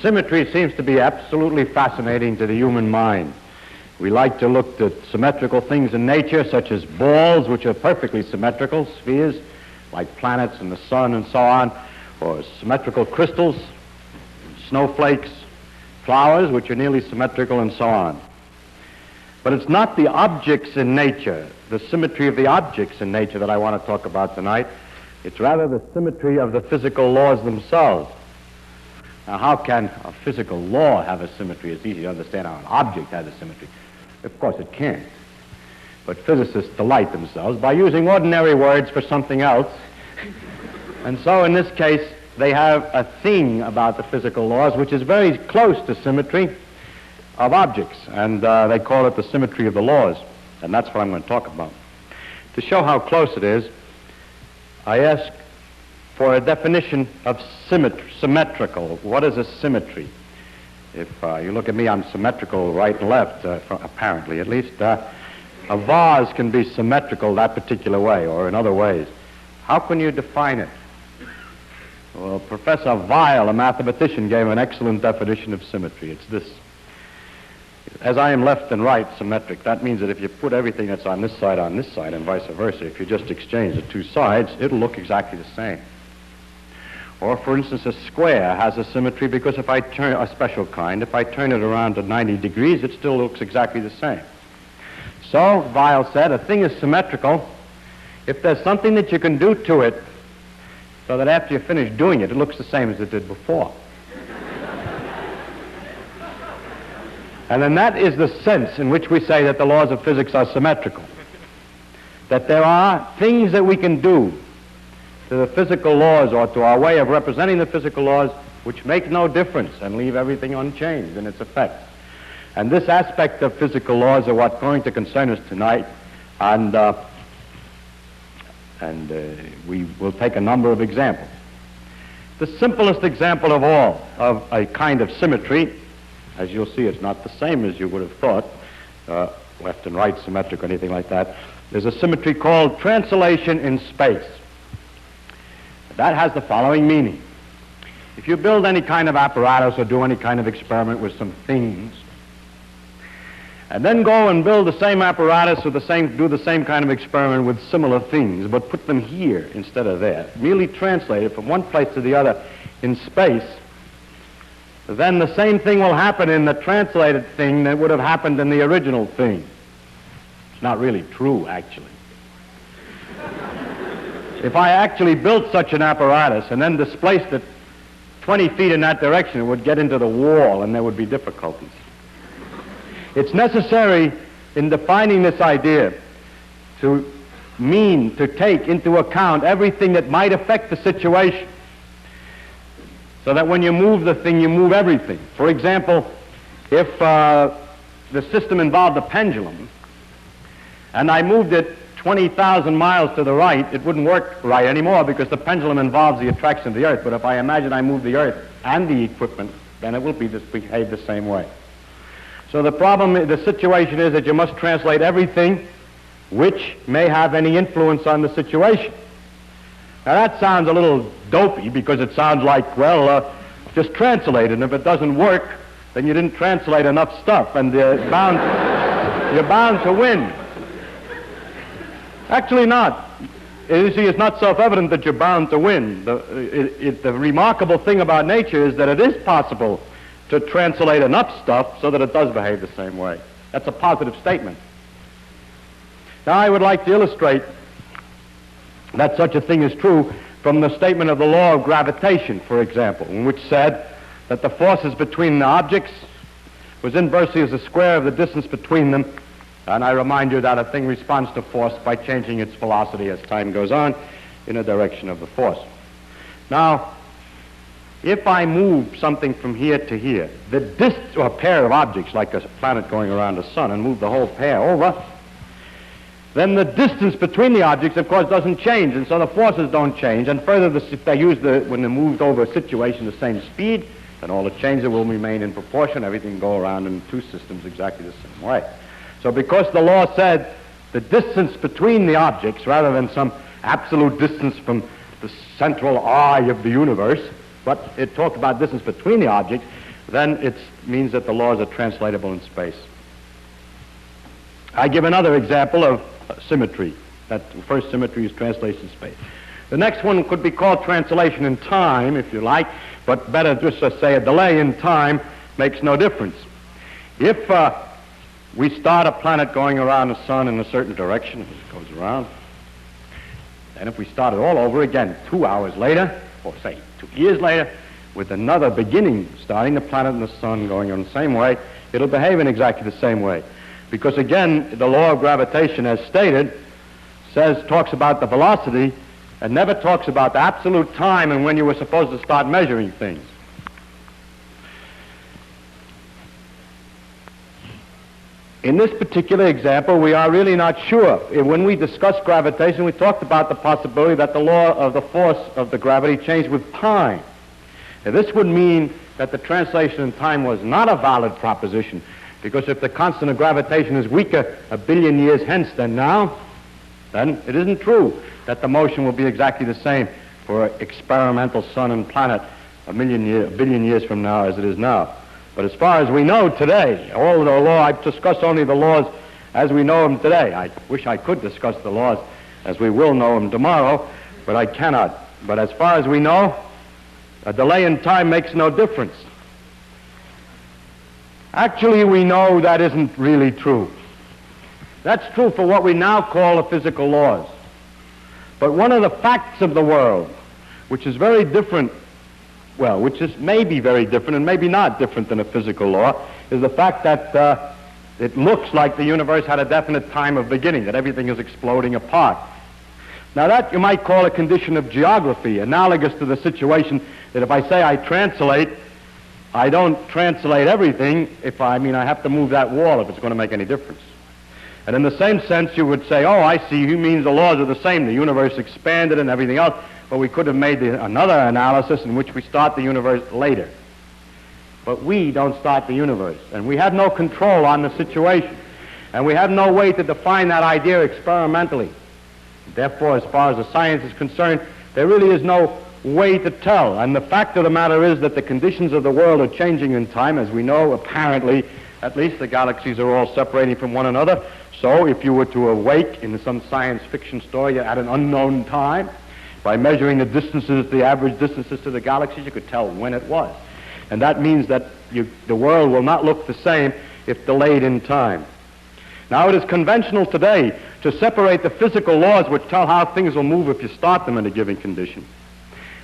Symmetry seems to be absolutely fascinating to the human mind. We like to look at symmetrical things in nature, such as balls, which are perfectly symmetrical, spheres, like planets and the sun and so on, or symmetrical crystals, snowflakes, flowers, which are nearly symmetrical, and so on. But it's not the objects in nature, the symmetry of the objects in nature that I want to talk about tonight. It's rather the symmetry of the physical laws themselves. Now, how can a physical law have a symmetry? It's easy to understand how an object has a symmetry. Of course it can't. But physicists delight themselves by using ordinary words for something else. And so in this case, they have a thing about the physical laws which is very close to symmetry of objects. And they call it the symmetry of the laws. And that's what I'm going to talk about. To show how close it is, I ask for a definition of symmetrical. What is a symmetry? If you look at me, I'm symmetrical right and left, apparently at least. A vase can be symmetrical that particular way or in other ways. How can you define it? Well, Professor Weil, a mathematician, gave an excellent definition of symmetry. It's this. As I am left and right symmetric, that means that if you put everything that's on this side, and vice versa, if you just exchange the two sides, it'll look exactly the same. Or, for instance, a square has a symmetry because if I turn, a special kind, if I turn it around to 90 degrees, it still looks exactly the same. So, Weil said, a thing is symmetrical if there's something that you can do to it so that after you finish doing it, it looks the same as it did before. And then that is the sense in which we say that the laws of physics are symmetrical. That there are things that we can do to the physical laws or to our way of representing the physical laws which make no difference and leave everything unchanged in its effects. And this aspect of physical laws are what's going to concern us tonight, and we will take a number of examples. The simplest example of all of a kind of symmetry, as you'll see it's not the same as you would have thought, left and right symmetric or anything like that, there's a symmetry called translation in space. That has the following meaning. If you build any kind of apparatus or do any kind of experiment with some things, and then go and build the same apparatus or do the same kind of experiment with similar things, but put them here instead of there, merely translate it from one place to the other in space, then the same thing will happen in the translated thing that would have happened in the original thing. It's not really true, actually. If I actually built such an apparatus and then displaced it 20 feet in that direction, it would get into the wall and there would be difficulties. It's necessary in defining this idea to take into account everything that might affect the situation, so that when you move the thing, you move everything. For example, if the system involved a pendulum, and I moved it 20,000 miles to the right, it wouldn't work right anymore because the pendulum involves the attraction of the Earth. But if I imagine I move the Earth and the equipment, then it will behave the same way. So the situation is that you must translate everything which may have any influence on the situation. Now that sounds a little dopey because it sounds like, well, just translate it, and if it doesn't work, then you didn't translate enough stuff, and you're bound to win. Actually not. You see, it's not self-evident that you're bound to win. The remarkable thing about nature is that it is possible to translate enough stuff so that it does behave the same way. That's a positive statement. Now I would like to illustrate that such a thing is true from the statement of the law of gravitation, for example, in which said that the forces between the objects was inversely as the square of the distance between them. And I remind you that a thing responds to force by changing its velocity as time goes on in a direction of the force. Now, if I move something from here to here, the distance, or a pair of objects like a planet going around the sun, and move the whole pair over, then the distance between the objects, of course, doesn't change, and so the forces don't change. And further, if they use when they moved over a situation the same speed, then all the changes will remain in proportion. Everything can go around in two systems exactly the same way. So because the law said the distance between the objects, rather than some absolute distance from the central eye of the universe, but it talked about distance between the objects, then it means that the laws are translatable in space. I give another example of symmetry. That first symmetry is translation in space. The next one could be called translation in time, if you like, but better just to say a delay in time makes no difference. If we start a planet going around the sun in a certain direction as it goes around, and if we start it all over again 2 hours later, or say 2 years later, with another beginning, starting the planet and the sun going on the same way, it'll behave in exactly the same way. Because again, the law of gravitation, as stated, talks about the velocity and never talks about the absolute time and when you were supposed to start measuring things. In this particular example, we are really not sure. When we discussed gravitation, we talked about the possibility that the law of the force of the gravity changed with time. Now, this would mean that the translation in time was not a valid proposition, because if the constant of gravitation is weaker 1 billion years hence than now, then it isn't true that the motion will be exactly the same for an experimental sun and planet a billion years from now as it is now. But as far as we know today, all the law, I've discussed only the laws as we know them today. I wish I could discuss the laws as we will know them tomorrow, but I cannot. But as far as we know, a delay in time makes no difference. Actually, we know that isn't really true. That's true for what we now call the physical laws. But one of the facts of the world, which is very different, well, which is maybe very different and maybe not different than a physical law, is the fact that it looks like the universe had a definite time of beginning, that everything is exploding apart. Now that you might call a condition of geography, analogous to the situation that if I say I translate, I don't translate everything I have to move that wall if it's going to make any difference. And in the same sense, you would say, oh, I see, he means the laws are the same. The universe expanded and everything else, but we could have made another analysis in which we start the universe later. But we don't start the universe, and we have no control on the situation, and we have no way to define that idea experimentally. Therefore, as far as the science is concerned, there really is no way to tell. And the fact of the matter is that the conditions of the world are changing in time. As we know, apparently, at least the galaxies are all separating from one another. So if you were to awake in some science fiction story at an unknown time, by measuring the distances, the average distances to the galaxies, you could tell when it was. And that means that the world will not look the same if delayed in time. Now, it is conventional today to separate the physical laws which tell how things will move if you start them in a given condition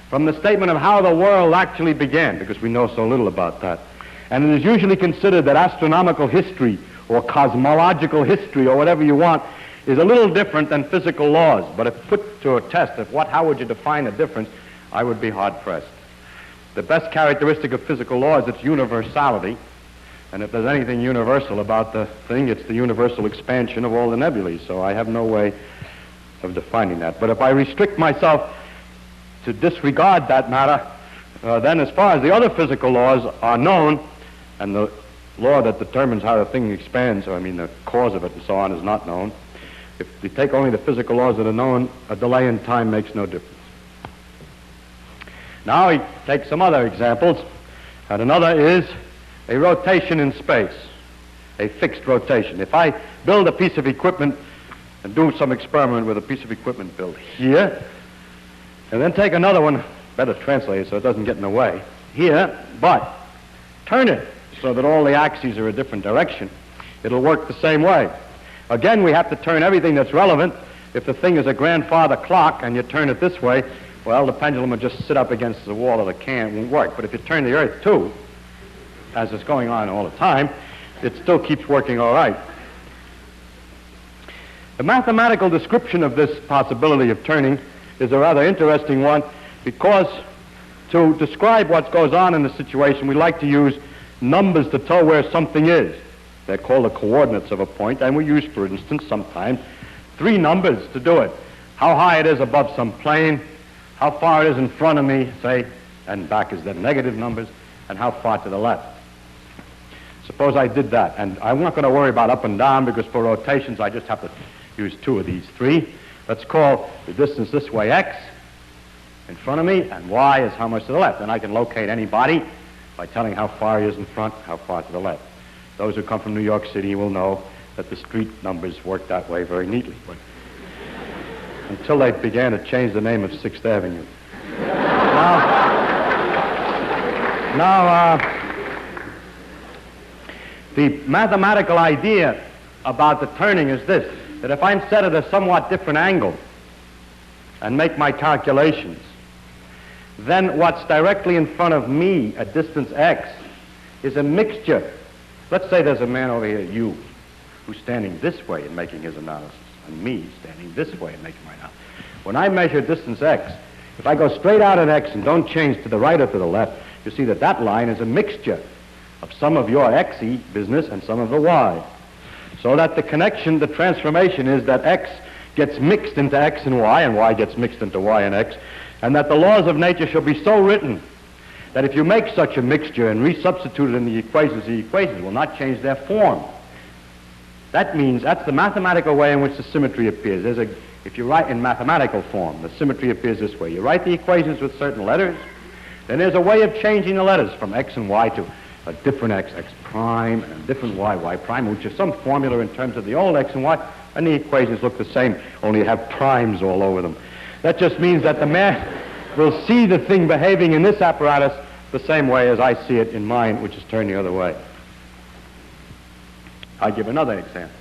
from the statement of how the world actually began, because we know so little about that. And it is usually considered that astronomical history or cosmological history or whatever you want is a little different than physical laws. But if put to a test of how would you define a difference, I would be hard-pressed. The best characteristic of physical law is its universality. And if there's anything universal about the thing, it's the universal expansion of all the nebulae. So I have no way of defining that. But if I restrict myself to disregard that matter, then as far as the other physical laws are known, and the law that determines how the thing expands, the cause of it and so on, is not known, if you take only the physical laws that are known, a delay in time makes no difference. Now we take some other examples, and another is a rotation in space, a fixed rotation. If I build a piece of equipment and do some experiment with a piece of equipment built here, and then take another one, better translate it so it doesn't get in the way, here, but turn it so that all the axes are a different direction, it'll work the same way. Again, we have to turn everything that's relevant. If the thing is a grandfather clock and you turn it this way, well, the pendulum will just sit up against the wall of the can, it won't work. But if you turn the Earth too, as is going on all the time, it still keeps working all right. The mathematical description of this possibility of turning is a rather interesting one, because to describe what goes on in the situation, we like to use numbers to tell where something is. They're called the coordinates of a point, and we use, for instance, sometimes 3 numbers to do it. How high it is above some plane, how far it is in front of me, say, and back is the negative numbers, and how far to the left. Suppose I did that, and I'm not going to worry about up and down, because for rotations I just have to use 2 of these 3. Let's call the distance this way x in front of me, and y is how much to the left. And I can locate any body by telling how far he is in front, how far to the left. Those who come from New York City will know that the street numbers work that way very neatly, but until they began to change the name of 6th Avenue. Now, the mathematical idea about the turning is this, that if I'm set at a somewhat different angle and make my calculations, then what's directly in front of me at distance x is a mixture. Let's say there's a man over here, you, who's standing this way and making his analysis, and me standing this way and making my analysis. When I measure distance x, if I go straight out at x and don't change to the right or to the left, you see that that line is a mixture of some of your xy business and some of the y. So that the connection, the transformation is that x gets mixed into x and y gets mixed into y and x, and that the laws of nature shall be so written that if you make such a mixture and resubstitute it in the equations will not change their form. That means that's the mathematical way in which the symmetry appears. If you write in mathematical form, the symmetry appears this way. You write the equations with certain letters, then there's a way of changing the letters from x and y to a different x prime, and a different y prime, which is some formula in terms of the old x and y, and the equations look the same, only have primes all over them. That just means that the man will see the thing behaving in this apparatus the same way as I see it in mine, which is turned the other way. I'll give another example.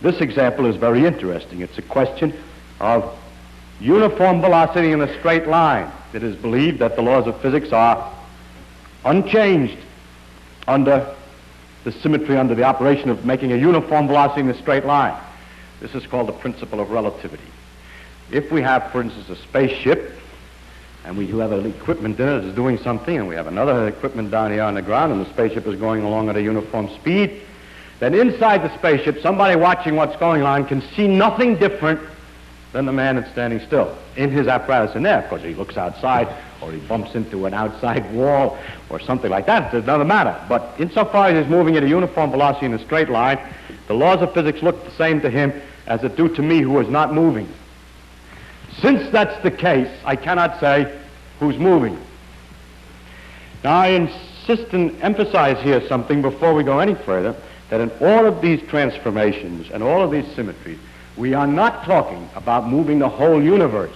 This example is very interesting. It's a question of uniform velocity in a straight line. It is believed that the laws of physics are unchanged under the symmetry, under the operation of making a uniform velocity in a straight line. This is called the principle of relativity. If we have, for instance, a spaceship, and we have an equipment in it that's doing something, and we have another equipment down here on the ground, and the spaceship is going along at a uniform speed, then inside the spaceship, somebody watching what's going on can see nothing different than the man that's standing still in his apparatus in there. Of course, he looks outside, or he bumps into an outside wall, or something like that. It doesn't matter. But insofar as he's moving at a uniform velocity in a straight line, the laws of physics look the same to him as it do to me, who is not moving. Since that's the case, I cannot say who's moving. Now, I insist and emphasize here something before we go any further, that in all of these transformations and all of these symmetries, we are not talking about moving the whole universe.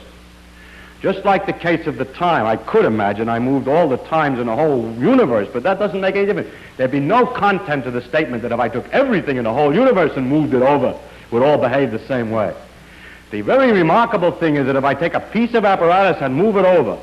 Just like the case of the time, I could imagine I moved all the times in the whole universe, but that doesn't make any difference. There'd be no content to the statement that if I took everything in the whole universe and moved it over, it would all behave the same way. The very remarkable thing is that if I take a piece of apparatus and move it over,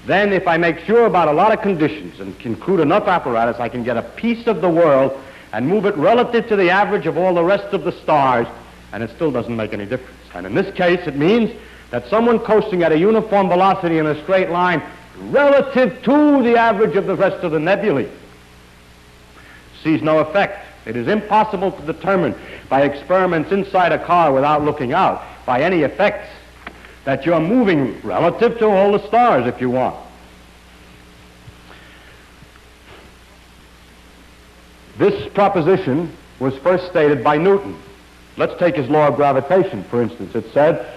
then if I make sure about a lot of conditions and include enough apparatus, I can get a piece of the world and move it relative to the average of all the rest of the stars, and it still doesn't make any difference. And in this case, it means that someone coasting at a uniform velocity in a straight line relative to the average of the rest of the nebulae sees no effect. It is impossible to determine by experiments inside a car without looking out, by any effects, that you're moving relative to all the stars if you want. This proposition was first stated by Newton. Let's take his law of gravitation, for instance. It said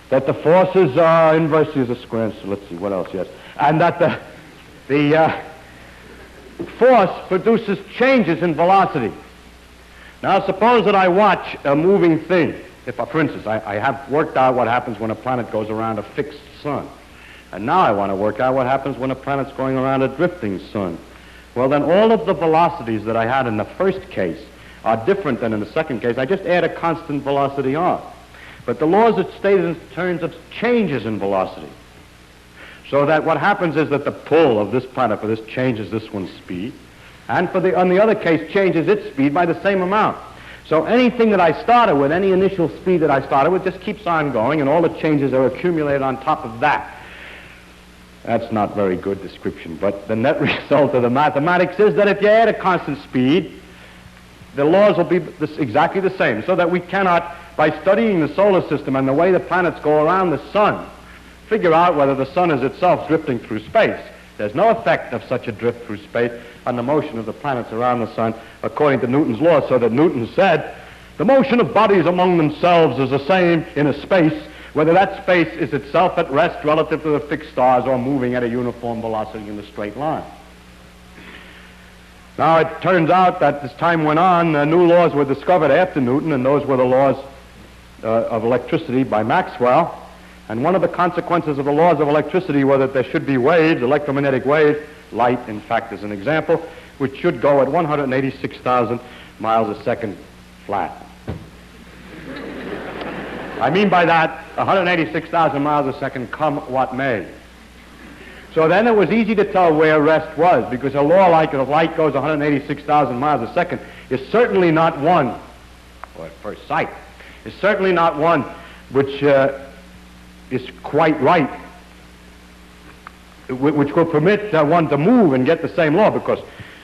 that the forces are inversely as a square, so let's see, what else, yes. And that the force produces changes in velocity. Now, suppose that I watch a moving thing. If, for instance, I have worked out what happens when a planet goes around a fixed sun. And now I want to work out what happens when a planet's going around a drifting sun. Well, then all of the velocities that I had in the first case are different than in the second case. I just add a constant velocity on. But the laws are stated in terms of changes in velocity. So that what happens is that the pull of this planet for this changes this one's speed, and on the other case changes its speed by the same amount. So anything that I started with, any initial speed that I started with, just keeps on going, and all the changes are accumulated on top of that. That's not very good description, but the net result of the mathematics is that if you add a constant speed, the laws will be exactly the same, so that we cannot, by studying the solar system and the way the planets go around the sun, figure out whether the sun is itself drifting through space. There's no effect of such a drift through space on the motion of the planets around the sun, according to Newton's law, so that Newton said, the motion of bodies among themselves is the same in a space, whether that space is itself at rest relative to the fixed stars or moving at a uniform velocity in a straight line. Now, it turns out that as time went on, new laws were discovered after Newton, and those were the laws of electricity by Maxwell. And one of the consequences of the laws of electricity were that there should be waves, electromagnetic waves, light, in fact, is an example, which should go at 186,000 miles a second flat. I mean by that, 186,000 miles a second, come what may. So then it was easy to tell where rest was, because a law like if light goes 186,000 miles a second is certainly not one, or at first sight, is certainly not one which is quite right, which will permit one to move and get the same law, because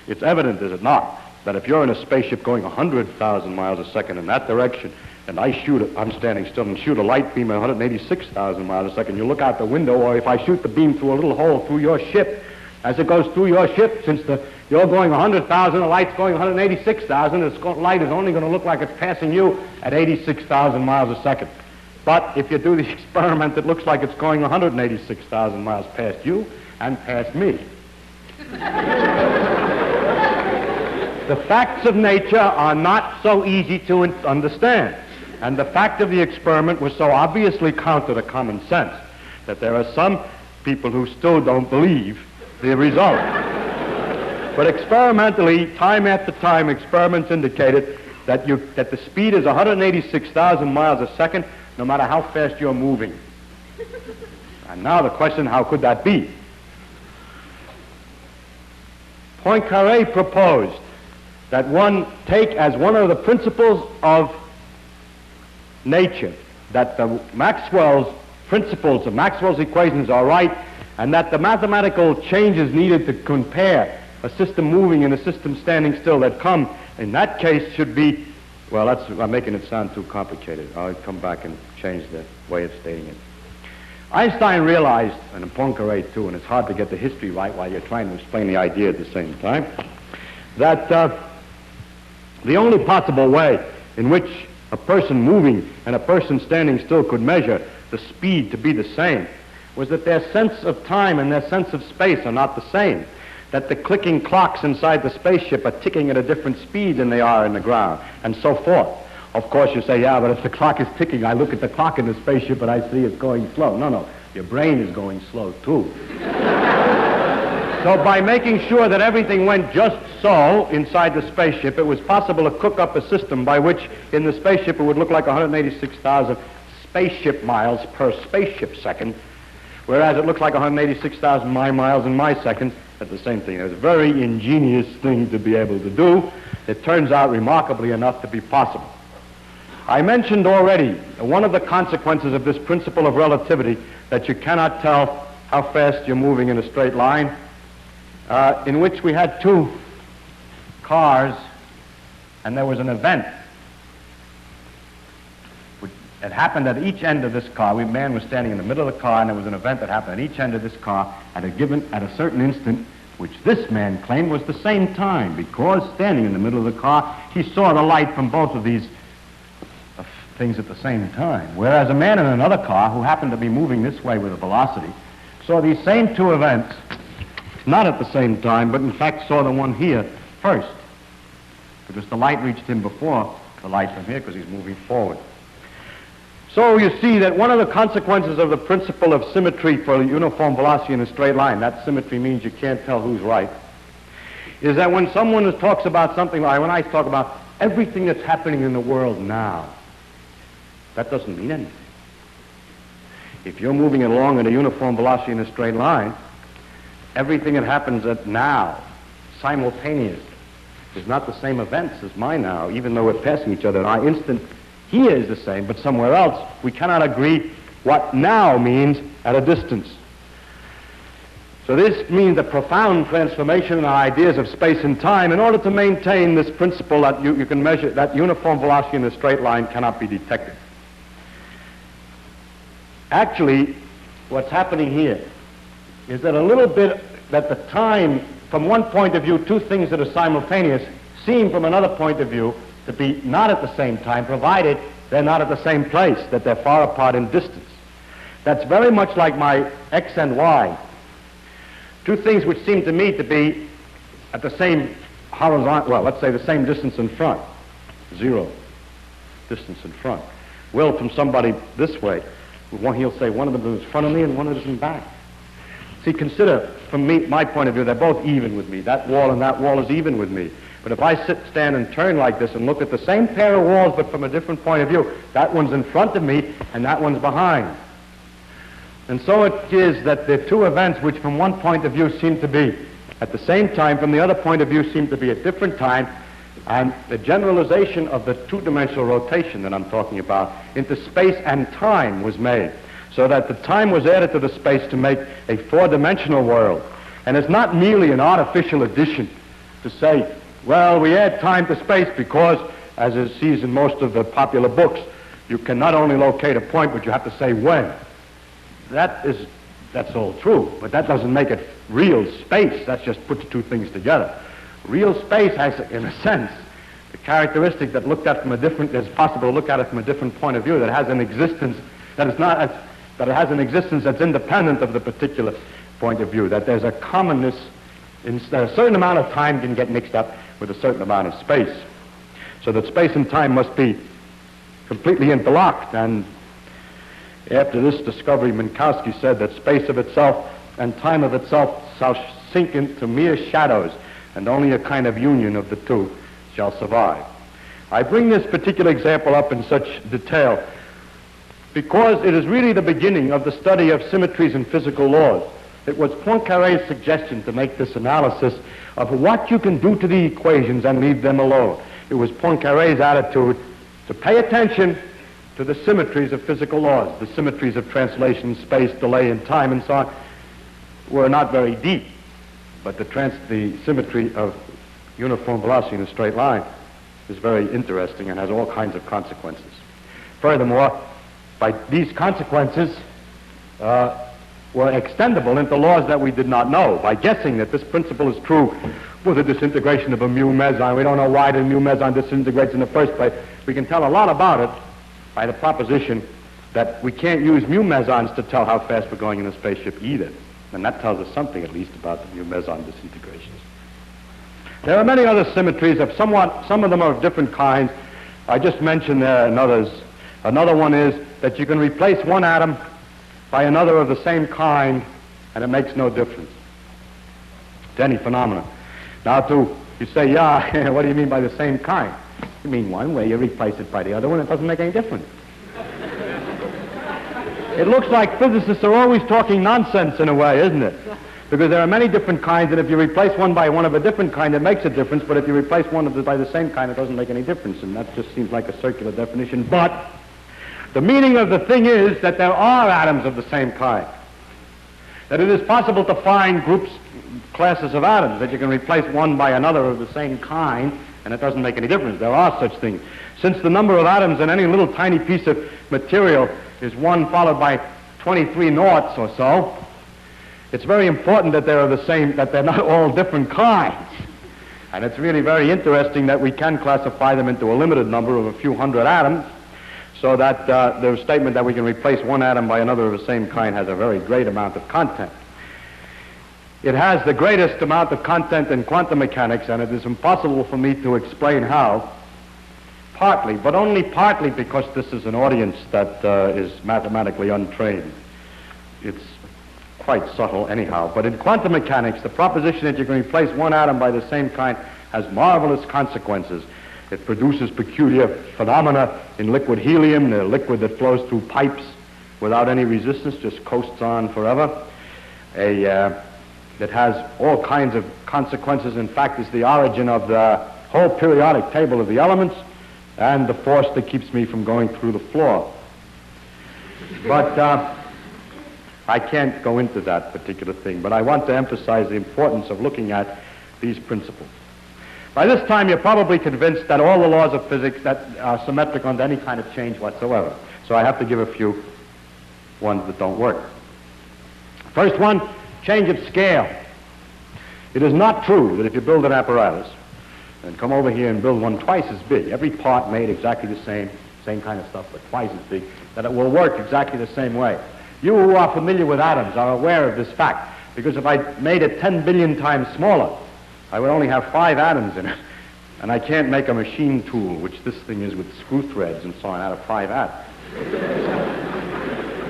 it's evident, is it not, that if you're in a spaceship going 100,000 miles a second in that direction, and I'm standing still and shoot a light beam at 186,000 miles a second, you look out the window, or if I shoot the beam through a little hole through your ship, as it goes through your ship, since you're going 100,000, the light's going 186,000, the light is only going to look like it's passing you at 86,000 miles a second. But if you do the experiment, it looks like it's going 186,000 miles past you and past me. The facts of nature are not so easy to understand. And the fact of the experiment was so obviously counter to common sense that there are some people who still don't believe the result. But experimentally, time after time, experiments indicated that the speed is 186,000 miles a second, no matter how fast you're moving. And now the question, how could that be? Poincaré proposed that one take as one of the principles of nature that the Maxwell's principles of Maxwell's equations are right, and that the mathematical changes needed to compare a system moving and a system standing still that come in that case should be, well, I'm making it sound too complicated. I'll come back and change the way of stating it. Einstein realized, and Poincaré too, and it's hard to get the history right while you're trying to explain the idea at the same time, that the only possible way in which a person moving and a person standing still could measure the speed to be the same was that their sense of time and their sense of space are not the same, that the clicking clocks inside the spaceship are ticking at a different speed than they are in the ground, and so forth. Of course you say, yeah, but if the clock is ticking, I look at the clock in the spaceship and I see it's going slow. No, your brain is going slow too. So by making sure that everything went just so inside the spaceship, it was possible to cook up a system by which in the spaceship it would look like 186,000 spaceship miles per spaceship second, whereas it looks like 186,000 my miles in my seconds at the same thing. It was a very ingenious thing to be able to do. It turns out remarkably enough to be possible. I mentioned already one of the consequences of this principle of relativity, that you cannot tell how fast you're moving in a straight line, in which we had two cars, and there was an event. It happened at each end of this car. A man was standing in the middle of the car, and there was an event that happened at each end of this car at a certain instant, which this man claimed was the same time, because standing in the middle of the car, he saw the light from both of these things at the same time. Whereas a man in another car, who happened to be moving this way with a velocity, saw these same two events, not at the same time, but in fact saw the one here first, because the light reached him before the light from here, because he's moving forward. So you see that one of the consequences of the principle of symmetry for a uniform velocity in a straight line, that symmetry means you can't tell who's right, is that when someone talks about something like, when I talk about everything that's happening in the world now, that doesn't mean anything. If you're moving along at a uniform velocity in a straight line, everything that happens at now, simultaneously, is not the same events as my now, even though we're passing each other. Our instant here is the same, but somewhere else, we cannot agree what now means at a distance. So this means a profound transformation in our ideas of space and time in order to maintain this principle that you can measure, that uniform velocity in a straight line cannot be detected. Actually, what's happening here is that a little bit that the time, from one point of view, two things that are simultaneous seem from another point of view to be not at the same time, provided they're not at the same place, that they're far apart in distance. That's very much like my x and y. Two things which seem to me to be at the same horizontal, well, let's say the same distance in front, 0 distance in front, will from somebody this way, he'll say one of them is in front of me and one of them is in back. See, consider, from my point of view, they're both even with me. That wall and that wall is even with me. But if I stand and turn like this and look at the same pair of walls but from a different point of view, that one's in front of me and that one's behind. And so it is that the two events which from one point of view seem to be at the same time, from the other point of view seem to be at different time, and the generalization of the two-dimensional rotation that I'm talking about into space and time was made, so that the time was added to the space to make a four-dimensional world. And it's not merely an artificial addition to say, well, we add time to space because, as it sees in most of the popular books, you can not only locate a point, but you have to say when. That's all true, but that doesn't make it real space. That just puts two things together. Real space has, in a sense, the characteristic that looked at from a different, it's possible to look at it from a different point of view, that has an existence that is not, that it has an existence that's independent of the particular point of view, that there's a commonness, that a certain amount of time can get mixed up with a certain amount of space. So that space and time must be completely interlocked. And after this discovery, Minkowski said that space of itself and time of itself shall sink into mere shadows, and only a kind of union of the two shall survive. I bring this particular example up in such detail because it is really the beginning of the study of symmetries in physical laws. It was Poincaré's suggestion to make this analysis of what you can do to the equations and leave them alone. It was Poincaré's attitude to pay attention to the symmetries of physical laws. The symmetries of translation, space, delay, and time, and so on, were not very deep, but the symmetry of uniform velocity in a straight line is very interesting and has all kinds of consequences. Furthermore, by these consequences were extendable into laws that we did not know. By guessing that this principle is true for the disintegration of a mu meson, we don't know why the mu meson disintegrates in the first place. We can tell a lot about it by the proposition that we can't use mu mesons to tell how fast we're going in a spaceship either. And that tells us something, at least, about the mu meson disintegrations. There are many other symmetries of some of them are of different kinds. I just mentioned there and others. Another one is that you can replace one atom by another of the same kind, and it makes no difference to any phenomenon. Now, you say, yeah, what do you mean by the same kind? You mean one way, you replace it by the other one, it doesn't make any difference. It looks like physicists are always talking nonsense in a way, isn't it? Because there are many different kinds, and if you replace one by one of a different kind, it makes a difference, but if you replace one by the same kind, it doesn't make any difference, and that just seems like a circular definition. But the meaning of the thing is that there are atoms of the same kind, that it is possible to find classes of atoms, that you can replace one by another of the same kind, and it doesn't make any difference. There are such things. Since the number of atoms in any little tiny piece of material is 1 followed by 23 noughts or so, it's very important that they're the same, that they're not all different kinds. And it's really very interesting that we can classify them into a limited number of a few hundred atoms, so that the statement that we can replace one atom by another of the same kind has a very great amount of content. It has the greatest amount of content in quantum mechanics, and it is impossible for me to explain how, partly, but only partly because this is an audience that is mathematically untrained. It's quite subtle anyhow. But in quantum mechanics, the proposition that you can replace one atom by the same kind has marvelous consequences. It produces peculiar phenomena in liquid helium, the liquid that flows through pipes without any resistance, just coasts on forever. That has all kinds of consequences. In fact, it's the origin of the whole periodic table of the elements and the force that keeps me from going through the floor. But I can't go into that particular thing, but I want to emphasize the importance of looking at these principles. By this time, you're probably convinced that all the laws of physics that are symmetric under any kind of change whatsoever. So I have to give a few ones that don't work. First one, change of scale. It is not true that if you build an apparatus and come over here and build one twice as big, every part made exactly the same kind of stuff, but twice as big, that it will work exactly the same way. You who are familiar with atoms are aware of this fact, because if I made it 10 billion times smaller, I would only have 5 atoms in it. And I can't make a machine tool, which this thing is with screw threads and so on, out of 5 atoms.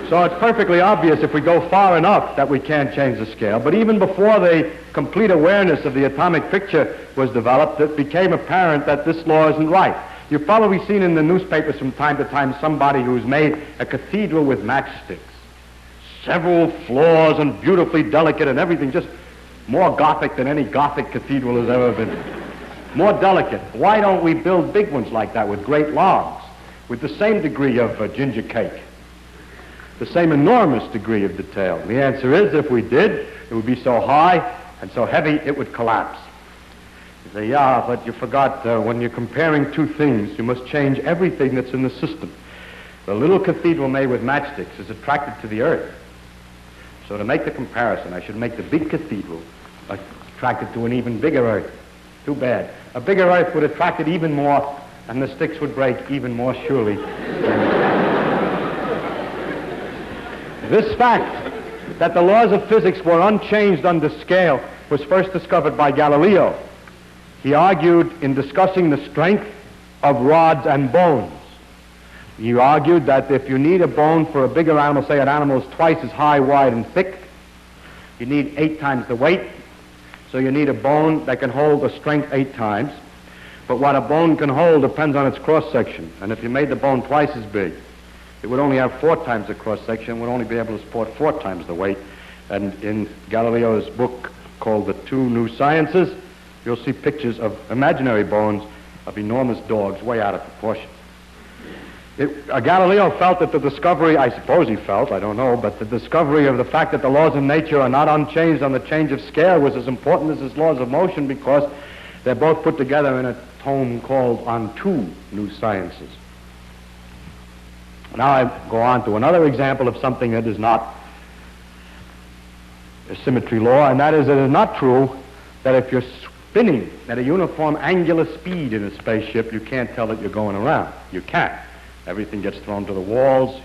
So it's perfectly obvious if we go far enough that we can't change the scale. But even before the complete awareness of the atomic picture was developed, it became apparent that this law isn't right. You've probably seen in the newspapers from time to time somebody who's made a cathedral with matchsticks. Several floors and beautifully delicate and everything, just more Gothic than any Gothic cathedral has ever been. More delicate. Why don't we build big ones like that with great logs, with the same degree of ginger cake, the same enormous degree of detail? The answer is, if we did, it would be so high and so heavy it would collapse. You say, yeah, but you forgot when you're comparing two things, you must change everything that's in the system. The little cathedral made with matchsticks is attracted to the earth. So to make the comparison, I should make the big cathedral attracted to an even bigger earth. Too bad. A bigger earth would attract it even more, and the sticks would break even more surely. This fact that the laws of physics were unchanged under scale was first discovered by Galileo. He argued in discussing the strength of rods and bones. He argued that if you need a bone for a bigger animal, say an animal is twice as high, wide, and thick, you need 8 times the weight. So you need a bone that can hold a strength 8 times. But what a bone can hold depends on its cross-section. And if you made the bone twice as big, it would only have 4 times the cross-section, would only be able to support 4 times the weight. And in Galileo's book called The Two New Sciences, you'll see pictures of imaginary bones of enormous dogs way out of proportion. Galileo felt that the discovery, I suppose he felt, I don't know, but the discovery of the fact that the laws of nature are not unchanged on the change of scale was as important as his laws of motion, because they're both put together in a tome called On Two New Sciences. Now I go on to another example of something that is not a symmetry law, and that is, it is not true that if you're spinning at a uniform angular speed in a spaceship, you can't tell that you're going around. You can't. Everything gets thrown to the walls.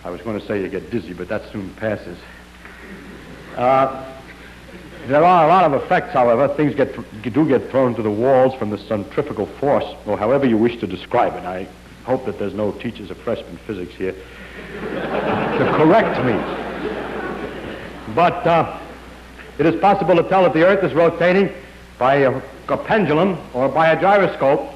I was going to say you get dizzy, but that soon passes. There are a lot of effects, however. Things do get thrown to the walls from the centrifugal force, or however you wish to describe it. I hope that there's no teachers of freshman physics here to correct me. But it is possible to tell that the Earth is rotating by a pendulum or by a gyroscope.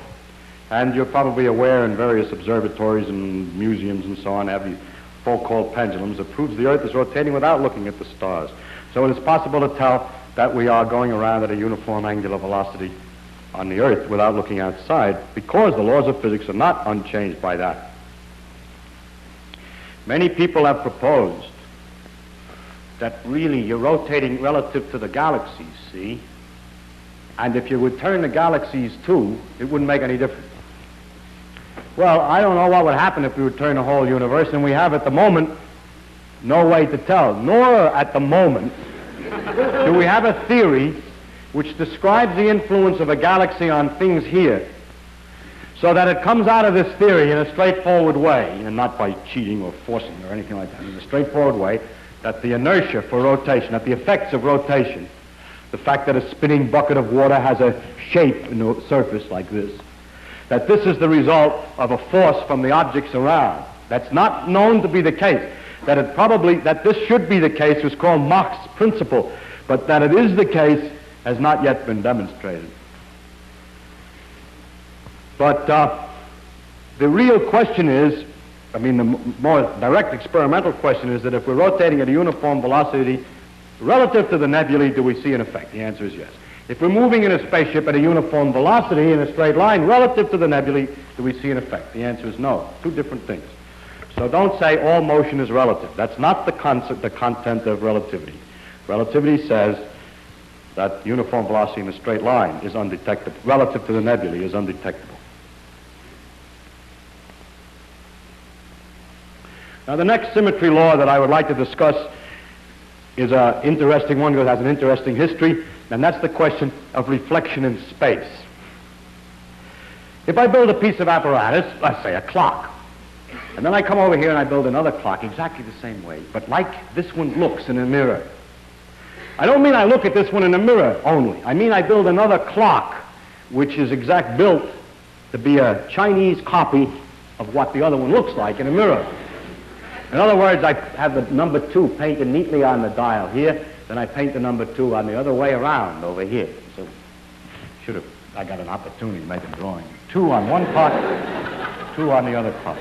And you're probably aware in various observatories and museums and so on have these so-called pendulums that proves the Earth is rotating without looking at the stars. So it is possible to tell that we are going around at a uniform angular velocity on the Earth without looking outside, because the laws of physics are not unchanged by that. Many people have proposed that really you're rotating relative to the galaxies, see? And if you would turn the galaxies too, it wouldn't make any difference. Well, I don't know what would happen if we would turn the whole universe, and we have at the moment no way to tell. Nor at the moment do we have a theory which describes the influence of a galaxy on things here, so that it comes out of this theory in a straightforward way, and not by cheating or forcing or anything like that, in a straightforward way, that the inertia for rotation, that the effects of rotation, the fact that a spinning bucket of water has a shape in the surface like this, that this is the result of a force from the objects around. That's not known to be the case. That this should be the case was called Mach's principle, but that it is the case has not yet been demonstrated. But the real question is, the more direct experimental question is that if we're rotating at a uniform velocity relative to the nebulae, do we see an effect? The answer is yes. If we're moving in a spaceship at a uniform velocity in a straight line relative to the nebulae, do we see an effect? The answer is no. 2 different things. So don't say all motion is relative. That's not the content of relativity. Relativity says that uniform velocity in a straight line is undetectable. Relative to the nebulae is undetectable. Now the next symmetry law that I would like to discuss is an interesting one because it has an interesting history, and that's the question of reflection in space. If I build a piece of apparatus, let's say a clock, and then I come over here and I build another clock exactly the same way, but like this one looks in a mirror, I don't mean I look at this one in a mirror only. I mean I build another clock, which is built to be a Chinese copy of what the other one looks like in a mirror. In other words, I have the number 2 painted neatly on the dial here, then I paint the number 2 on the other way around over here. So I got an opportunity to make a drawing. 2 on one clock, 2 on the other clock.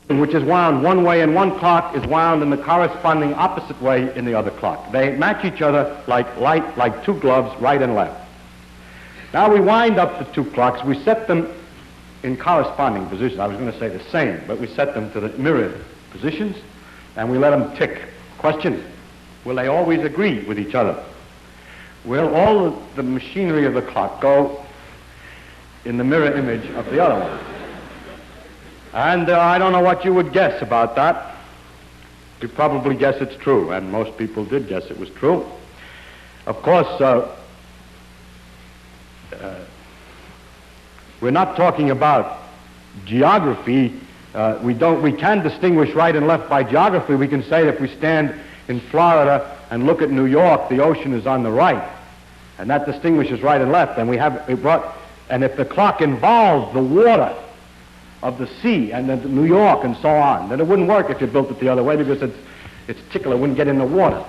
Which is wound one way in one clock is wound in the corresponding opposite way in the other clock. They match each other like 2 gloves, right and left. Now we wind up the 2 clocks. We set them in corresponding positions. I was going to say the same, but we set them to the mirrored positions, and we let them tick. Question, will they always agree with each other? Will all of the machinery of the clock go in the mirror image of the other one? And I don't know what you would guess about that. You probably guess it's true, and most people did guess it was true. Of course, we're not talking about geography. We can distinguish right and left by geography. We can say that if we stand in Florida and look at New York, the ocean is on the right, and that distinguishes right and left. And if the clock involves the water of the sea and then New York and so on, then it wouldn't work if you built it the other way, because its tickler wouldn't get in the water.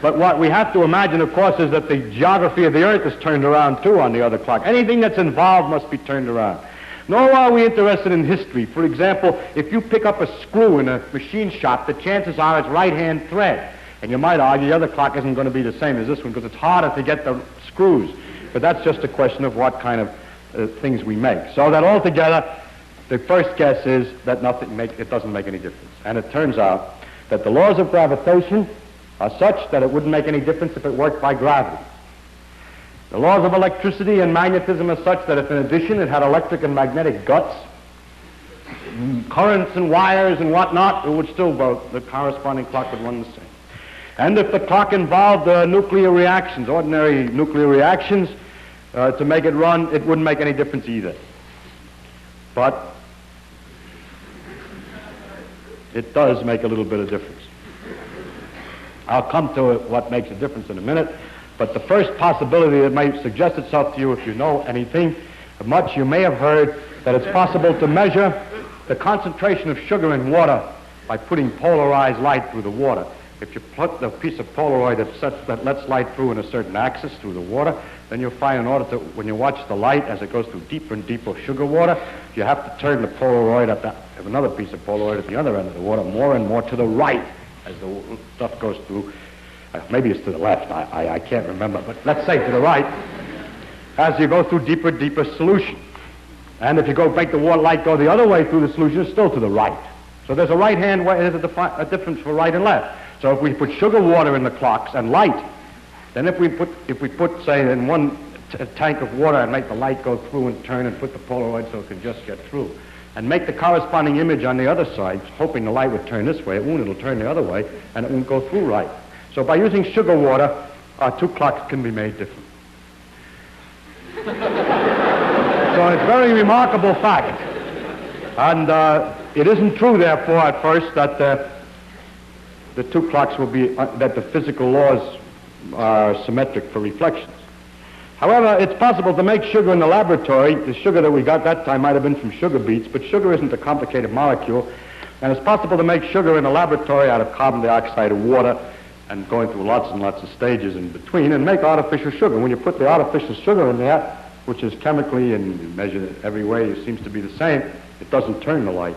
But what we have to imagine, of course, is that the geography of the earth is turned around too on the other clock. Anything that's involved must be turned around. Nor are we interested in history. For example, if you pick up a screw in a machine shop, the chances are it's right-hand thread. And you might argue the other clock isn't going to be the same as this one because it's harder to get the screws. But that's just a question of what kind of things we make. So that altogether, the first guess is that it doesn't make any difference. And it turns out that the laws of gravitation are such that it wouldn't make any difference if it worked by gravity. The laws of electricity and magnetism are such that if in addition it had electric and magnetic guts, currents and wires and whatnot, it would still vote. The corresponding clock would run the same. And if the clock involved nuclear reactions, ordinary nuclear reactions, to make it run, it wouldn't make any difference either. But it does make a little bit of difference. I'll come to what makes a difference in a minute, but the first possibility that may suggest itself to you, if you know anything much, you may have heard that it's possible to measure the concentration of sugar in water by putting polarized light through the water. If you put the piece of Polaroid that lets light through in a certain axis through the water, then you'll find in order to, when you watch the light as it goes through deeper and deeper sugar water, you have to turn the Polaroid have another piece of Polaroid at the other end of the water more and more to the right as the stuff goes through. Maybe it's to the left, I can't remember, but let's say to the right, as you go through deeper, deeper solution. And if you make the water light go the other way through the solution, it's still to the right. So there's a right-hand way, there's a difference for right and left. So if we put sugar water in the clocks and light, then if we put, say, in one tank of water and make the light go through and turn and put the Polaroid so it can just get through, and make the corresponding image on the other side, hoping the light would turn this way, it won't, it'll turn the other way, and it won't go through right. So by using sugar water, our 2 clocks can be made different. So it's a very remarkable fact. And it isn't true, therefore, at first that the 2 clocks will be, that the physical laws are symmetric for reflections. However, it's possible to make sugar in the laboratory. The sugar that we got that time might have been from sugar beets, but sugar isn't a complicated molecule, and it's possible to make sugar in the laboratory out of carbon dioxide and water, and going through lots and lots of stages in between, and make artificial sugar. When you put the artificial sugar in there, which is chemically and measured every way, it seems to be the same, it doesn't turn the light.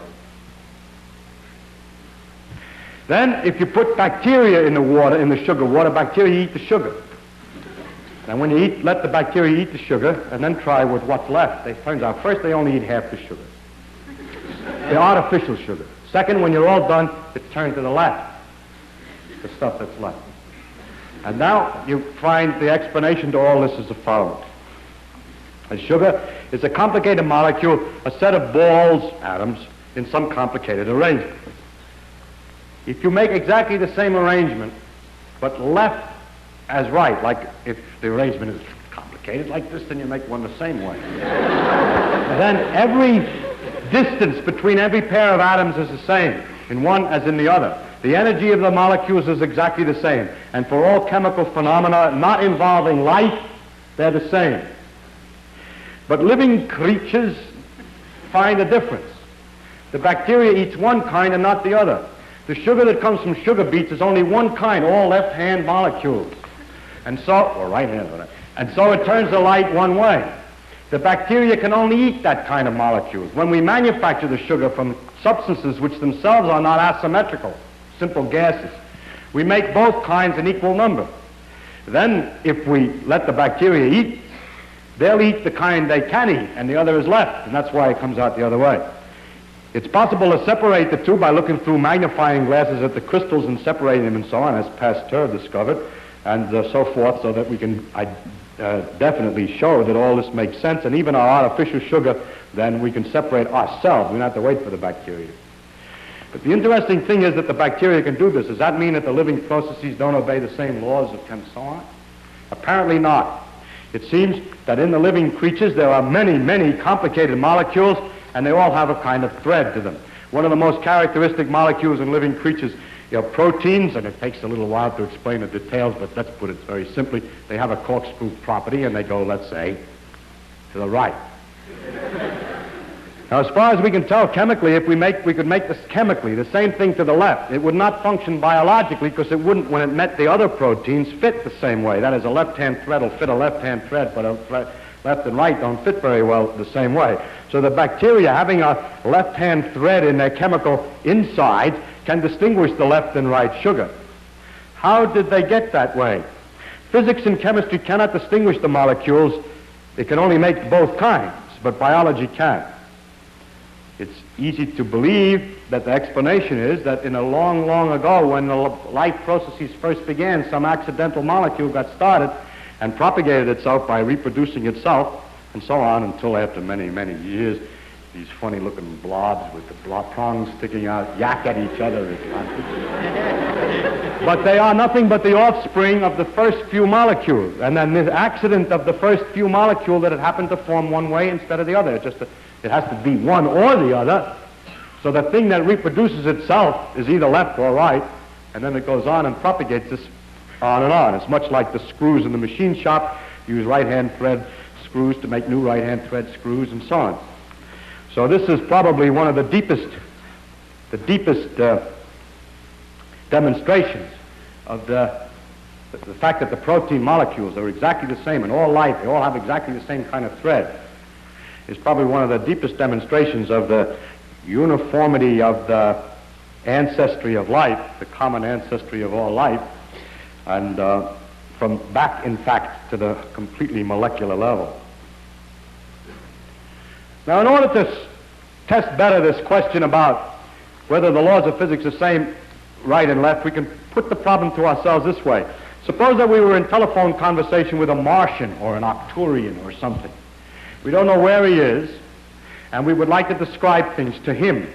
Then, if you put bacteria in the water, in the sugar water, bacteria eat the sugar. And when you let the bacteria eat the sugar, and then try with what's left, it turns out first they only eat half the sugar. The artificial sugar. Second, when you're all done, it turns to the left, the stuff that's left. And now you find the explanation to all this is the following. A sugar is a complicated molecule, a set of balls, atoms, in some complicated arrangement. If you make exactly the same arrangement, but left as right, like if the arrangement is complicated like this, then you make one the same way. Then every distance between every pair of atoms is the same, in one as in the other. The energy of the molecules is exactly the same. And for all chemical phenomena not involving life, they're the same. But living creatures find a difference. The bacteria eats one kind and not the other. The sugar that comes from sugar beets is only one kind, all left-hand molecules. And so, or right-hand, and so it turns the light one way. The bacteria can only eat that kind of molecules. When we manufacture the sugar from substances which themselves are not asymmetrical, simple gases, we make both kinds in equal number. Then, if we let the bacteria eat, they'll eat the kind they can eat, and the other is left, and that's why it comes out the other way. It's possible to separate the two by looking through magnifying glasses at the crystals and separating them and so on, as Pasteur discovered, and so forth, so that we can definitely show that all this makes sense, and even our artificial sugar, then we can separate ourselves. We don't have to wait for the bacteria. But the interesting thing is that the bacteria can do this. Does that mean that the living processes don't obey the same laws and so on? Apparently not. It seems that in the living creatures there are many, many complicated molecules, and they all have a kind of thread to them. One of the most characteristic molecules in living creatures, proteins, and it takes a little while to explain the details, but let's put it very simply. They have a corkscrew property, and they go, let's say, to the right. Now, as far as we can tell chemically, if we could make this chemically, the same thing to the left, it would not function biologically because it wouldn't, when it met the other proteins, fit the same way. That is, a left-hand thread will fit a left-hand thread, but a left and right don't fit very well the same way. So the bacteria, having a left-hand thread in their chemical inside, can distinguish the left and right sugar. How did they get that way? Physics and chemistry cannot distinguish the molecules. It can only make both kinds, but biology can. It's easy to believe that the explanation is that in a long, long ago, when the life processes first began, some accidental molecule got started and propagated itself by reproducing itself, and so on until after many, many years, these funny-looking blobs with the prongs sticking out yak at each other. But they are nothing but the offspring of the first few molecules, and then the accident of the first few molecules that it happened to form one way instead of the other. It has to be one or the other. So the thing that reproduces itself is either left or right, and then it goes on and propagates this on and on. It's much like the screws in the machine shop. Use right-hand thread screws to make new right-hand thread screws and so on. So this is probably one of the deepest demonstrations of the fact that the protein molecules are exactly the same in all life. They all have exactly the same kind of thread. Is probably one of the deepest demonstrations of the uniformity of the ancestry of life, the common ancestry of all life, and from back, in fact, to the completely molecular level. Now, in order to test better this question about whether the laws of physics are the same right and left, we can put the problem to ourselves this way. Suppose that we were in telephone conversation with a Martian or an Arcturian or something. We don't know where he is, and we would like to describe things to him.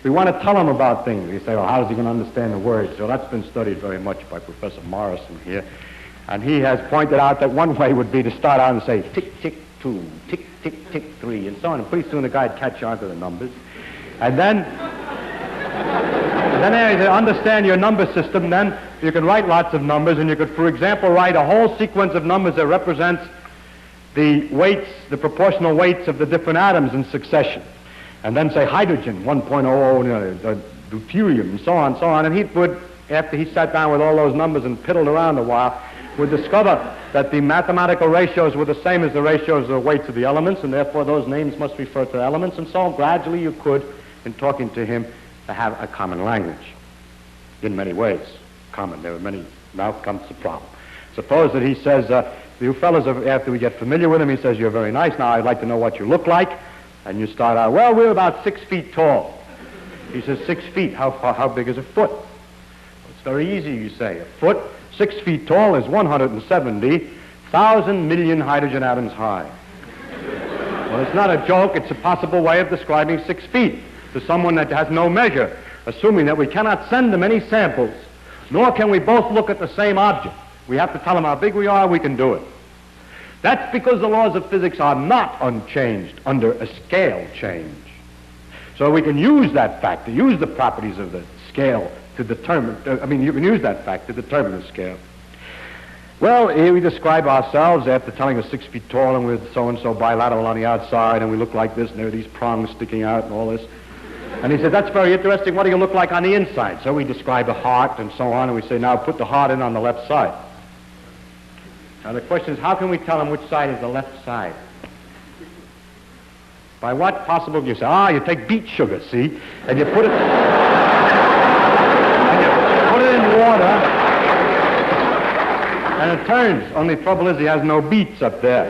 We want to tell him about things. We say, well, how is he going to understand the words? So that's been studied very much by Professor Morrison here. And he has pointed out that one way would be to start out and say, tick, tick, 2, tick, tick, tick, 3, and so on. And pretty soon the guy would catch on to the numbers. And then to understand your number system, then you can write lots of numbers, and you could, for example, write a whole sequence of numbers that represents the weights, the proportional weights of the different atoms in succession. And then say hydrogen, 1.00, deuterium, and so on. And he would, after he sat down with all those numbers and piddled around a while, would discover that the mathematical ratios were the same as the ratios of the weights of the elements, and therefore those names must refer to elements. And so gradually you could, in talking to him, have a common language. In many ways, common. There are many. Now comes the problem. Suppose that he says, you fellas, after we get familiar with him, he says, you're very nice. Now I'd like to know what you look like. And you start out, well, we're about 6 feet tall. He says, 6 feet. How big is a foot? Well, it's very easy, you say. A foot, 6 feet tall, is 170,000 million hydrogen atoms high. Well, it's not a joke. It's a possible way of describing 6 feet to someone that has no measure. assuming that we cannot send them any samples, nor can we both look at the same object. We have to tell them how big we are, we can do it. That's because the laws of physics are not unchanged under a scale change. So we can use that fact, to use the properties of the scale to determine, you can use that fact to determine the scale. Well, here we describe ourselves after telling us 6 feet tall and we're so-and-so bilateral on the outside and we look like this and there are these prongs sticking out and all this. And he said, that's very interesting. What do you look like on the inside? So we describe a heart and so on, and we say, now put the heart in on the left side. Now the question is, how can we tell him which side is the left side? By what possible, you say, you take beet sugar, see, and you put it, in water, and it turns. Only trouble is he has no beets up there.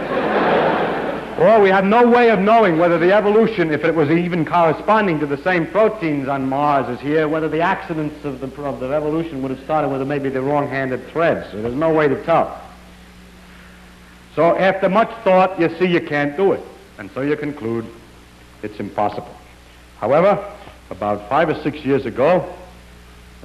Or we have no way of knowing whether the evolution, if it was even corresponding to the same proteins on Mars as here, whether the accidents of the evolution would have started with maybe the wrong-handed threads. So there's no way to tell. So after much thought, you see you can't do it. And so you conclude it's impossible. However, about 5 or 6 years ago,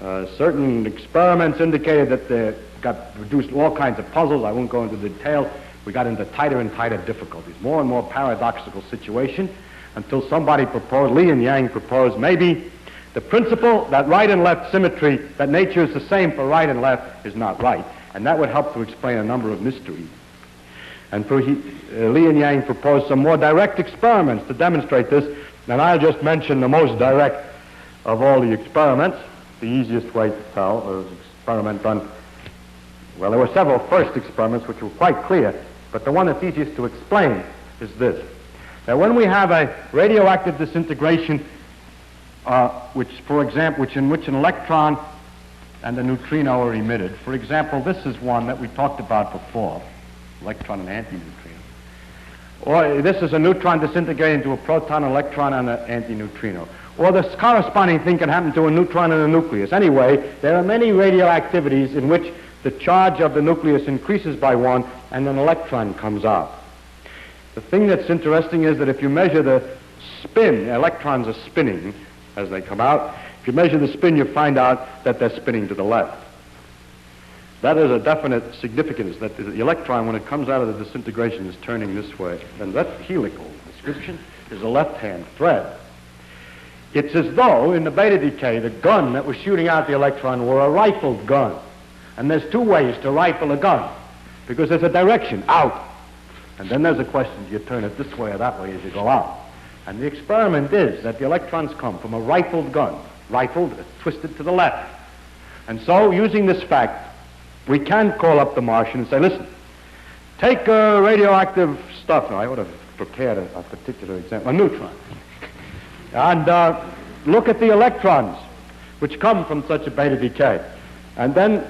certain experiments indicated that they got reduced all kinds of puzzles. I won't go into detail. We got into tighter and tighter difficulties, more and more paradoxical situation, until somebody proposed, Li and Yang proposed, maybe the principle that right and left symmetry, that nature is the same for right and left, is not right. And that would help to explain a number of mysteries. And Li and Yang proposed some more direct experiments to demonstrate this, and I'll just mention the most direct of all the experiments. The easiest way to tell was an experiment done. Well, there were several first experiments which were quite clear, but the one that's easiest to explain is this. Now, when we have a radioactive disintegration, in which an electron and a neutrino are emitted, for example, this is one that we talked about before, electron and antineutrino. Or this is a neutron disintegrating into a proton, electron, and an antineutrino. Or the corresponding thing can happen to a neutron and a nucleus. Anyway, there are many radioactivities in which the charge of the nucleus increases by 1 and an electron comes out. The thing that's interesting is that if you measure the spin, electrons are spinning as they come out. If you measure the spin, you find out that they're spinning to the left. That is a definite significance, that the electron, when it comes out of the disintegration, is turning this way. And that helical description is a left-hand thread. It's as though, in the beta decay, the gun that was shooting out the electron were a rifled gun. And there's 2 ways to rifle a gun, because there's a direction, out. And then there's a question, do you turn it this way or that way as you go out? And the experiment is that the electrons come from a rifled gun, rifled, twisted to the left. And so, using this fact, we can call up the Martian and say, listen, take radioactive stuff. Now, I would have prepared a particular example, a neutron. And look at the electrons, which come from such a beta decay. And then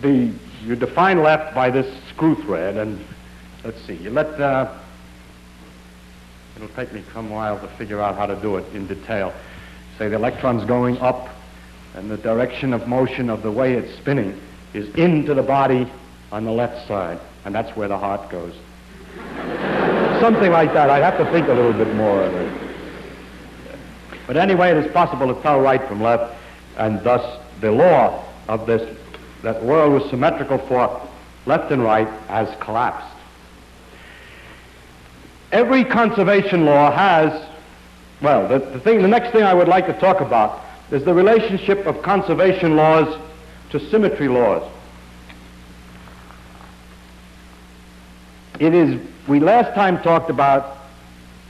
you define left by this screw thread, and let's see, you let, it'll take me some while to figure out how to do it in detail. Say the electron's going up, and the direction of motion of the way it's spinning is into the body on the left side, and that's where the heart goes. Something like that. I'd have to think a little bit more of it. But anyway, it is possible to tell right from left, and thus the law of this, that the world was symmetrical for left and right, has collapsed. Every conservation law has, well, the next thing I would like to talk about is the relationship of conservation laws to symmetry laws. We last time talked about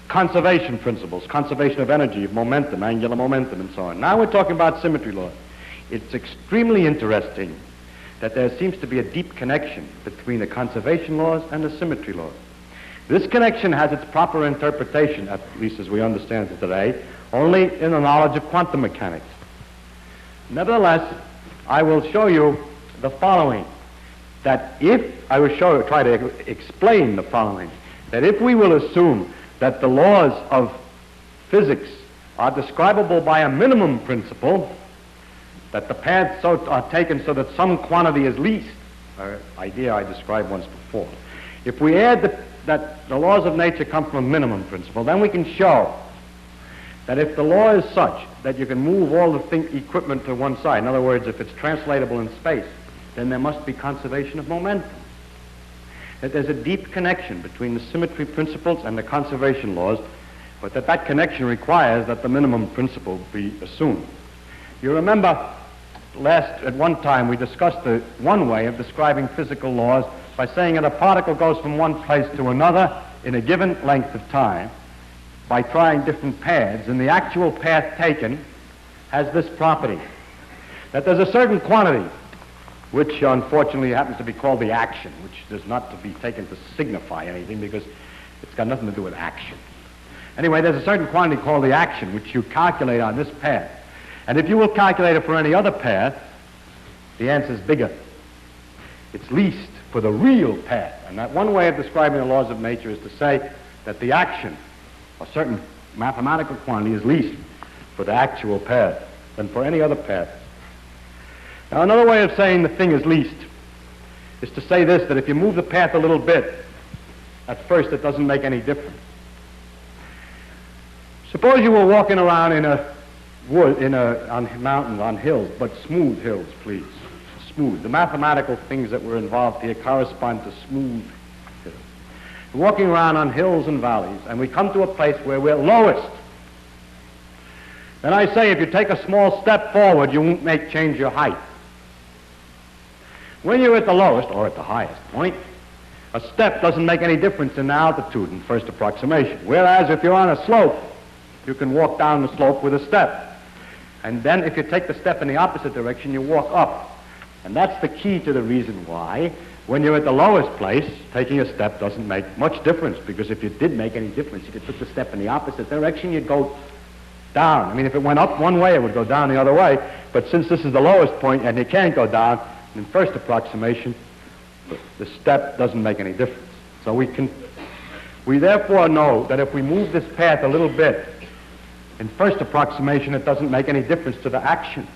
conservation principles, conservation of energy, of momentum, angular momentum, and so on. Now we're talking about symmetry laws. It's extremely interesting that there seems to be a deep connection between the conservation laws and the symmetry laws. This connection has its proper interpretation, at least as we understand it today, only in the knowledge of quantum mechanics. Nevertheless, I will show you the following, that if I will try to explain the following, that if we will assume that the laws of physics are describable by a minimum principle, that the paths are taken so that some quantity is least, an idea I described once before. If we add that the laws of nature come from a minimum principle, then we can show that if the law is such that you can move all the equipment to one side, in other words, if it's translatable in space, then there must be conservation of momentum. That there's a deep connection between the symmetry principles and the conservation laws, but that connection requires that the minimum principle be assumed. You remember at one time we discussed the one way of describing physical laws by saying that a particle goes from one place to another in a given length of time by trying different paths, and the actual path taken has this property, that there's a certain quantity, which unfortunately happens to be called the action, which is not to be taken to signify anything because it's got nothing to do with action. Anyway, there's a certain quantity called the action, which you calculate on this path. And if you will calculate it for any other path, the answer is bigger. It's least for the real path. And that one way of describing the laws of nature is to say that the action, a certain mathematical quantity, is least for the actual path than for any other path. Now, another way of saying the thing is least is to say this, that if you move the path a little bit, at first it doesn't make any difference. Suppose you were walking around in a wood, on mountains, on hills, but smooth hills, please. Smooth. The mathematical things that were involved here correspond to smooth hills. We're walking around on hills and valleys, and we come to a place where we're lowest. Then I say, if you take a small step forward, you won't change your height. When you're at the lowest, or at the highest point, a step doesn't make any difference in the altitude in first approximation. Whereas if you're on a slope, you can walk down the slope with a step. And then if you take the step in the opposite direction, you walk up. And that's the key to the reason why, when you're at the lowest place, taking a step doesn't make much difference, because if it did make any difference, if you took the step in the opposite direction, you'd go down. I mean, if it went up one way, it would go down the other way. But since this is the lowest point and you can't go down, in first approximation, the step doesn't make any difference. So we therefore know that if we move this path a little bit, in first approximation, it doesn't make any difference to the action.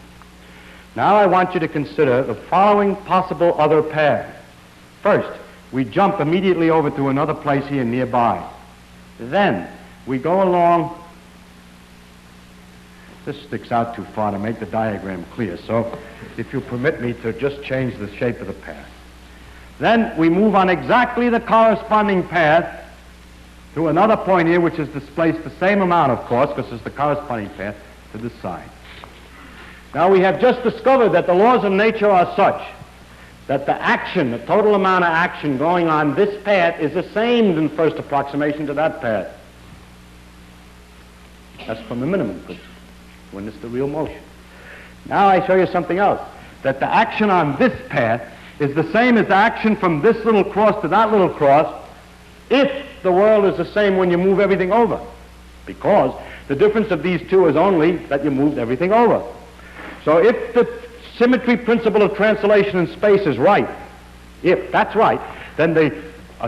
Now I want you to consider the following possible other paths. First, we jump immediately over to another place here nearby. Then we go along. This sticks out too far to make the diagram clear, so if you permit me to just change the shape of the path. Then we move on exactly the corresponding path to another point here, which is displaced the same amount, of course, because it's the corresponding path to this side. Now we have just discovered that the laws of nature are such that the action, the total amount of action going on this path is the same in first approximation to that path. That's from the minimum principle, when it's the real motion. Now I show you something else, that the action on this path is the same as the action from this little cross to that little cross if the world is the same when you move everything over, because the difference of these two is only that you moved everything over. So if the symmetry principle of translation in space is right, if that's right, then the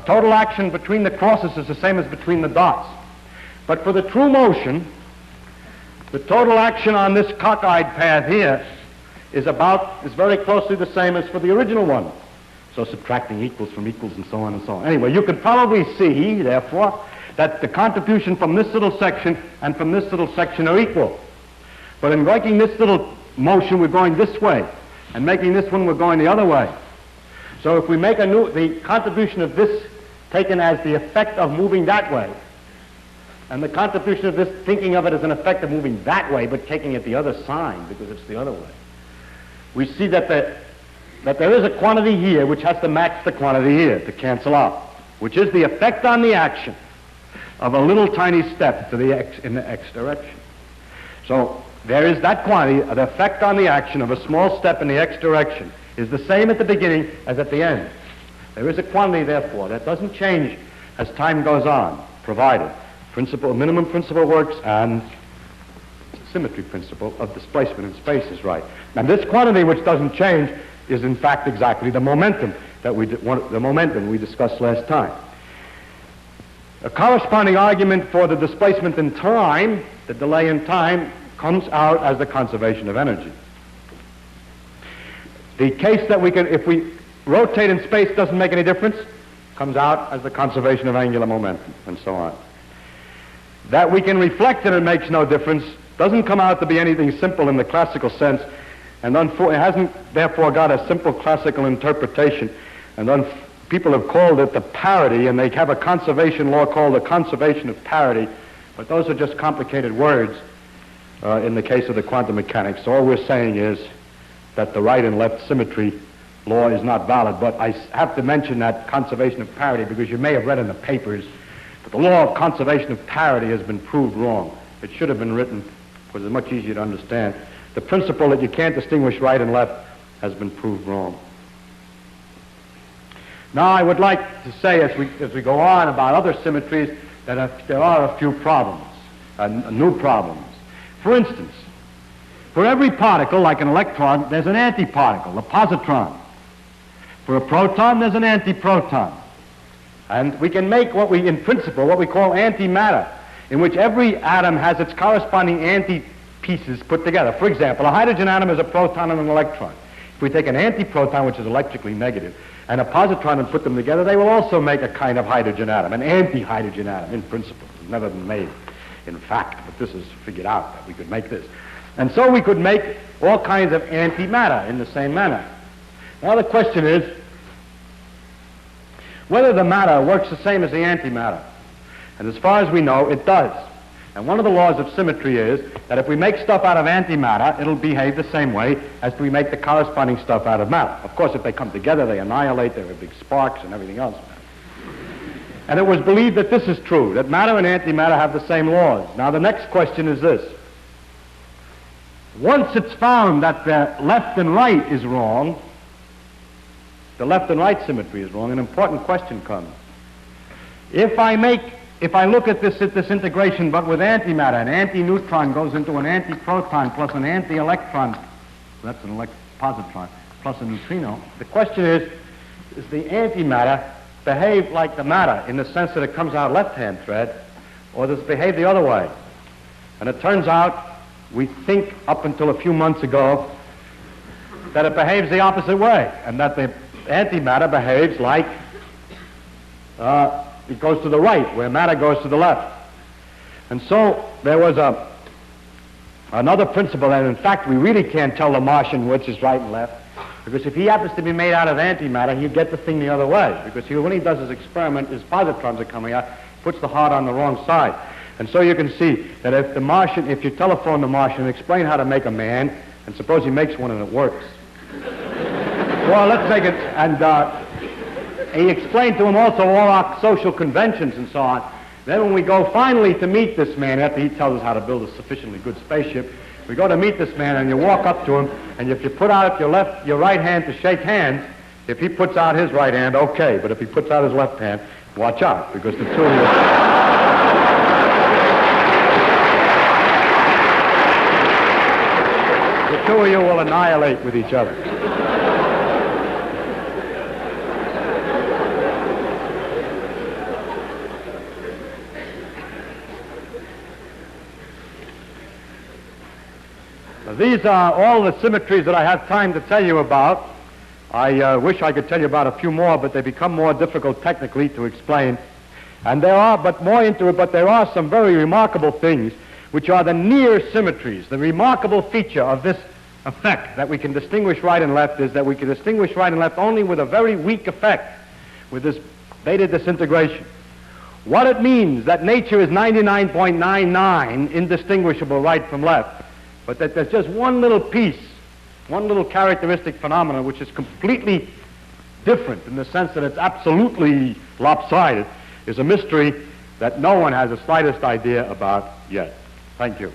total action between the crosses is the same as between the dots. But for the true motion, the total action on this cockeyed path here is very closely the same as for the original one. So subtracting equals from equals and so on and so on. Anyway, you can probably see, therefore, that the contribution from this little section and from this little section are equal. But in making this little motion, we're going this way, and making this one, we're going the other way. So if we make the contribution of this taken as the effect of moving that way, and the contribution of this thinking of it as an effect of moving that way, but taking it the other sign because it's the other way, we see that there is a quantity here which has to match the quantity here to cancel out, which is the effect on the action of a little tiny step in the x direction. So there is that quantity, the effect on the action of a small step in the x direction is the same at the beginning as at the end. There is a quantity, therefore, that doesn't change as time goes on, provided minimum principle works and symmetry principle of displacement in space is right. And this quantity, which doesn't change, is in fact exactly the momentum we discussed last time. A corresponding argument for the displacement in time, the delay in time, comes out as the conservation of energy. The case that if we rotate in space doesn't make any difference, comes out as the conservation of angular momentum, and so on. That we can reflect and it makes no difference doesn't come out to be anything simple in the classical sense, and it hasn't therefore got a simple classical interpretation. And people have called it the parity, and they have a conservation law called the conservation of parity, but those are just complicated words in the case of the quantum mechanics. So all we're saying is that the right and left symmetry law is not valid, but I have to mention that conservation of parity because you may have read in the papers that the law of conservation of parity has been proved wrong. It should have been written because it's much easier to understand. The principle that you can't distinguish right and left has been proved wrong. Now I would like to say as we go on about other symmetries that there are a few problems, new problems. For instance, for every particle, like an electron, there's an antiparticle, a positron. For a proton, there's an antiproton. And we can make in principle, what we call antimatter, in which every atom has its corresponding anti-pieces put together. For example, a hydrogen atom is a proton and an electron. If we take an antiproton, which is electrically negative, and a positron and put them together, they will also make a kind of hydrogen atom, an anti-hydrogen atom in principle. It's never been made in fact, but this is figured out that we could make this. And so we could make all kinds of antimatter in the same manner. Now the question is whether the matter works the same as the antimatter. And as far as we know, it does. And one of the laws of symmetry is that if we make stuff out of antimatter, it'll behave the same way as we make the corresponding stuff out of matter. Of course, if they come together, they annihilate, there are big sparks and everything else. And it was believed that this is true, that matter and antimatter have the same laws. Now the next question is this. Once it's found that the left and right is wrong, the left and right symmetry is wrong, an important question comes. If I look at this integration but with antimatter, an anti-neutron goes into an anti-proton plus an anti-electron, that's an positron, plus a neutrino, the question is the antimatter behave like the matter in the sense that it comes out left-hand thread, or does it behave the other way? And it turns out, we think up until a few months ago, that it behaves the opposite way, and that the antimatter behaves like it goes to the right, where matter goes to the left. And so there was another principle that in fact we really can't tell the Martian which is right and left, because if he happens to be made out of antimatter, he'll get the thing the other way, because when he does his experiment, his positrons are coming out, puts the heart on the wrong side. And so you can see that if you telephone the Martian and explain how to make a man, and suppose he makes one and it works. Well, let's make it, and he explained to him also all our social conventions and so on. Then when we go finally to meet this man, after he tells us how to build a sufficiently good spaceship, we go to meet this man and you walk up to him, and if you put out your right hand to shake hands, if he puts out his right hand, okay, but if he puts out his left hand, watch out, because the two of you... the two of you will annihilate with each other. These are all the symmetries that I have time to tell you about. I wish I could tell you about a few more, but they become more difficult technically to explain. And there are some very remarkable things which are the near symmetries. The remarkable feature of this effect that we can distinguish right and left is that we can distinguish right and left only with a very weak effect, with this beta disintegration. What it means that nature is 99.99 indistinguishable right from left, but that there's just one little piece, one little characteristic phenomenon which is completely different in the sense that it's absolutely lopsided, is a mystery that no one has the slightest idea about yet. Thank you.